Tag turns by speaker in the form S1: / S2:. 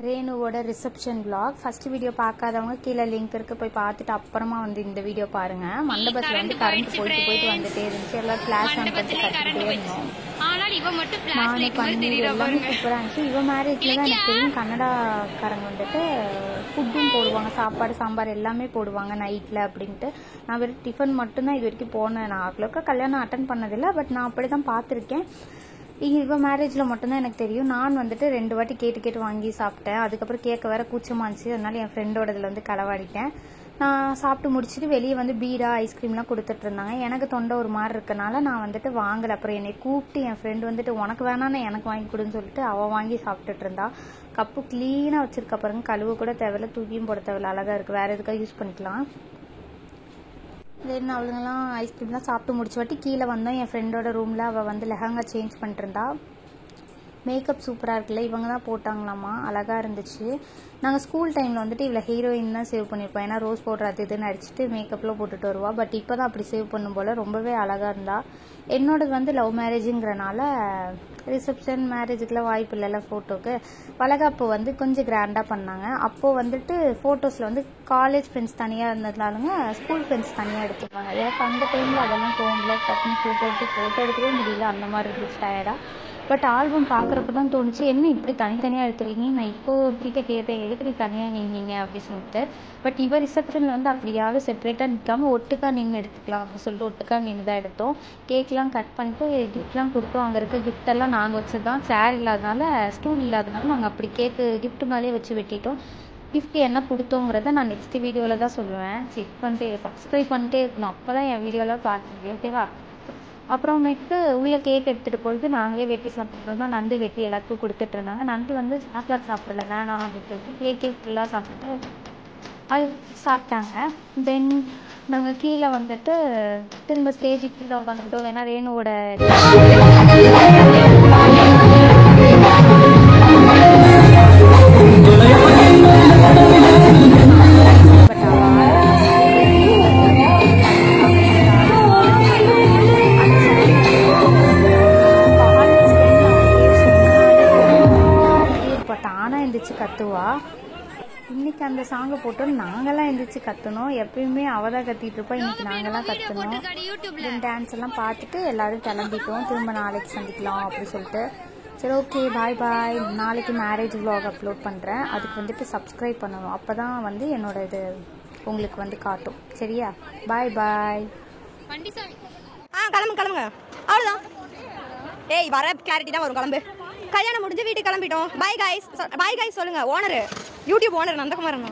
S1: ரேணுவோட reception vlog first video பார்க்காதவங்க கீழே link இருக்கு, போய் பார்த்துட்டு அப்புறமா வந்து இந்த வீடியோ பாருங்க. மண்டபத்துல வந்து கரண்ட் போயிட்டு வந்துட்டே இருந்துச்சு, எல்லாம் ஃபிளாஷ் ஆன் பண்ணிட்டு கட்டிட்டே இருந்தோம். நானும் பன்னீர் எல்லாமே சூப்பராக இருந்துச்சு. இவன் மேரேஜ்ல தான் எனக்கு தெரியும் கன்னடாக்காரங்க வந்துட்டு ஃபுட்டும் போடுவாங்க, சாப்பாடு சாம்பார் எல்லாமே போடுவாங்க நைட்ல அப்படின்ட்டு. நான் வெறும் டிஃபன் மட்டும்தான் இது வரைக்கும் போனேன். நான் அவ்வளோக்கா கல்யாணம் அட்டன் பண்ணதில்லை, பட் நான் அப்படி தான் பார்த்துருக்கேன். இவ மேரேஜில் மட்டும்தான் எனக்கு தெரியும். நான் வந்துட்டு 2 வாட்டி கேட்டு வாங்கி சாப்பிட்டேன். அதுக்கப்புறம் கேட்க வேற கூச்சமாக இருந்துச்சு, அதனால என் ஃப்ரெண்டோடதுல வந்து களவாடிட்டேன். நான் சாப்பிட்டு முடிச்சுட்டு வெளியே வந்து பீடா ஐஸ்கிரீம்லாம் கொடுத்துட்டு இருந்தாங்க. எனக்கு தொண்டை ஒரு மாதிரி இருக்கனால நான் வந்துட்டு வாங்கலை. அப்புறம் என்னை கூப்பிட்டு என் ஃப்ரெண்டு வந்துட்டு உனக்கு வேணான்னு எனக்கு வாங்கி கொடுன்னு சொல்லிட்டு அவள் வாங்கி சாப்பிட்டுட்டு இருந்தா. கப்பு க்ளீனாக வச்சிருக்க பாருங்க, கழுவு கூட தேவையில்ல, தூக்கியும் போட தேவையில்ல, அழகாக இருக்குது. வேறு எதுக்காக யூஸ் பண்ணிக்கலாம். தென் அவளுங்கெல்லாம் ஐஸ்கிரீம்லாம் சாப்பிட்டு முடிச்ச வாட்டி கீழே வந்தோம். என் ஃப்ரெண்டோட ரூமில் அவள் வந்து லெஹங்கா சேஞ்ச் பண்ணிட்டு இருந்தா. மேக்கப் சூப்பராக இருக்குல்ல, இவங்க தான் போட்டாங்களாமா, அழகாக இருந்துச்சு. நாங்கள் ஸ்கூல் டைமில் வந்துட்டு இவ்வளோ ஹீரோயின் தான் சேவ் பண்ணியிருப்போம். ஏன்னா ரோஸ் பவுடர் அது இதுன்னு அடிச்சுட்டு மேக்கப்லாம் போட்டுட்டு வருவா. பட் இப்போ தான் அப்படி சேவ் பண்ணும் போல் ரொம்பவே அழகாக இருந்தா. என்னோடது வந்து லவ் மேரேஜுங்கிறனால ரிசப்ஷன் மேரேஜுக்குலாம் வாய்ப்பு இல்லைல்ல ஃபோட்டோக்கு. வளகாப்பு வந்து கொஞ்சம் கிராண்டாக பண்ணாங்க. அப்போது வந்துட்டு ஃபோட்டோஸில் வந்து காலேஜ் ஃப்ரெண்ட்ஸ் தனியாக இருந்ததுனாலுங்க ஸ்கூல் ஃப்ரெண்ட்ஸ் தனியாக எடுத்துப்பாங்க. எனக்கு அந்த டைமில் அதெல்லாம் தோணல, டக்குன்னு ஃபோட்டோ எடுக்கவே முடியல, அந்த மாதிரி இருந்துச்சு டயர்டாக. பட் ஆல்பம் பார்க்குறப்ப தான் தோணுச்சு, என்ன இப்படி தனித்தனியாக எடுத்துருக்கீங்க, நான் இப்போது கிட்ட கேட்டேன் எதுக்கு தனியாக நின்னீங்க அப்படின்னு சொல்லிட்டு. பட் இவ ரிசப்ஷனில் வந்து அப்படியாவது செப்பரேட்டாக நிற்காம ஒட்டுக்கா நின்று எடுத்துக்கலாம் அப்படின்னு சொல்லிட்டு ஒட்டுக்கா நின்று தான் எடுத்தோம். கேக்லாம் கட் பண்ணிட்டு கிஃப்ட்லாம் கொடுத்தோம். அங்கே இருக்க கிஃப்டெல்லாம் நாங்கள் வச்சுருந்தோம். சேர் இல்லாதனால ஸ்டூல் இல்லாதனால நாங்கள் அப்படி கேக்கு கிஃப்ட் மேலேயே வச்சு வெட்டிட்டோம். கிஃப்ட் என்ன கொடுத்தோங்கிறத நான் நெக்ஸ்ட் வீடியோவில் தான் சொல்லுவேன். செக் பண்ணிட்டு சப்ஸ்கிரைப் பண்ணிட்டே இருக்கணும், அப்போ தான் என் வீடியோலாம் பார்த்துருக்கேன், ஓகேவா. அப்புறமேட்டு உள்ள கேக் எடுத்துகிட்டு போயிட்டு நாங்களே வெட்டி சாப்பிட்றது தான். நண்டு வெட்டி எல்லாத்துக்கும் கொடுத்துட்டு இருந்தாங்க. நண்டு வந்து சாக்லேட் சாப்பிடல, வேணாம் அப்படின்னு சொல்லிட்டு கேக் ஃபுல்லாக சாப்பிட்டு அது சாப்பிட்டாங்க. தென் நாங்கள் கீழே வந்துட்டு திரும்ப ஸ்டேஜுக்கு கீழே உட்காந்துட்டோம். ஏன்னா ரேணுவோட கத்துவா. இன்னைக்கு அந்த சாங்கை போட்டோம், நாங்கெல்லாம் எந்திரிச்சு கத்தணும். எப்பயுமே அவ தான் கத்திட்டு இருப்பா, இன்னைக்கு நாங்கெல்லாம் கத்தணும். டான்ஸ் எல்லாம் பார்த்துட்டு எல்லாரும் கிளம்பிட்டோம். திரும்ப நாளைக்கு சந்திக்கலாம் அப்படி சொல்லிட்டு. சரி ஓகே, பாய் பாய். நாளைக்கு மேரேஜ் vlog அப்லோட் பண்ணுறேன். அதுக்கு வந்துட்டு சப்ஸ்கிரைப் பண்ணணும், அப்போ தான் வந்து என்னோட இது உங்களுக்கு வந்து காட்டும். சரியா, பாய் பாய்.
S2: கிளம்புங்க அவ்வளோதான். ஏய் வர கிளாரிட்டி தான் வரும், கிளம்பு. கல்யாணம் முடிஞ்சு வீட்டுக்கு கிளம்பிட்டோம். பாய் கைஸ் சொல்லுங்க. Owner YouTube owner Nandakumaran.